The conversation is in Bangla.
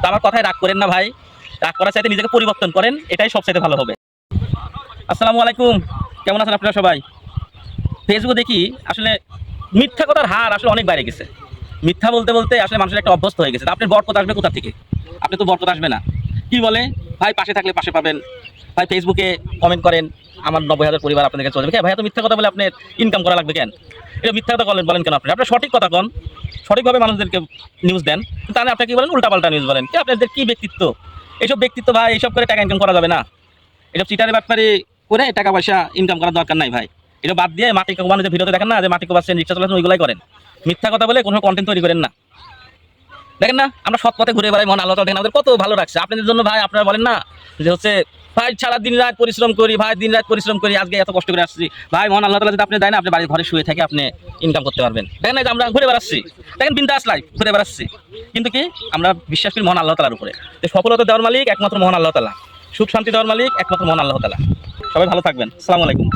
তো আমার কথায় রাগ করেন না ভাই, রাগ করার চাইতে নিজেকে পরিবর্তন করেন, এটাই সবচাইতে ভালো হবে। আসসালামু আলাইকুম, কেমন আছেন আপনারা সবাই? ফেসবুকে দেখি আসলে মিথ্যা কথার হার আসলে অনেক বাইরে গেছে। মিথ্যা বলতে বলতে আসলে মানুষের একটা অভ্যস্ত হয়ে গেছে। আপনার বরকত আসবে কোথা থেকে? আপনি তো বরকত আসবে না। কি বলে ভাই, পাশে থাকলে পাশে পাবেন, ভাই ফেসবুকে কমেন্ট করেন আমার 90,000 পরিবার আপনাদের কাছে চলে যাবে। ভাই এত মিথ্যা কথা বলে আপনার ইনকাম করা লাগবে কেন? এটা মিথ্যা কথা বলেন কেন? আপনার সঠিক কথা কন, সঠিকভাবে মানুষদেরকে নিউজ দেন, তাহলে আপনি কি বলেন উল্টাপাল্টা নিউজ বলেন। কি আপনাদের কি ব্যক্তিত্ব? এইসব ব্যক্তিত্ব ভাই, এইসব করে টাকা ইনকাম করা যাবে না। এসব চিটারে ব্যাপারে করে টাকা পয়সা ইনকাম করার দরকার নাই ভাই। এটা বাদ দিয়ে মাটি কোবানো, যে ভিডিওতে দেখেন না যে মাটি কোবাচ্ছেন, রিক্সা চালাচ্ছেন, ওইগুলাই করেন। মিথ্যা কথা বলে কোনো কন্টেন্ট তৈরি করেন না। দেখেন না আমরা সৎ পথে ঘুরে বেড়াই, মহান আল্লাহ তাআলা দেখেন আমাদের কত ভালো রাখছে। আপনাদের জন্য ভাই আপনারা বলেন না যে হচ্ছে ভাই সারা দিন রাত পরিশ্রম করি, ভাই দিন রাত পরিশ্রম করি, আজকে এত কষ্ট করে আসছি। ভাই মহান আল্লাহ তাআলা যদি আপনি দেয় না, আপনি বাড়ির ঘরে শুয়ে থেকে আপনি ইনকাম করতে পারবেন। দেখেন না যে আমরা ঘুরে বেড়াচ্ছি, দেখেন বিন্দাস লাইফ ঘুরে বেড়াচ্ছি, কিন্তু কি আমরা বিশ্বাস করি মহান আল্লাহ তাআলার উপরে। যে সফলতা দেওয়ার মালিক একমাত্র মহান আল্লাহ তাআলা, সুখ শান্তি দেওয়ার মালিক একমাত্র মহান আল্লাহ তাআলা। সবাই ভালো থাকবেন। আসসালামু আলাইকুম।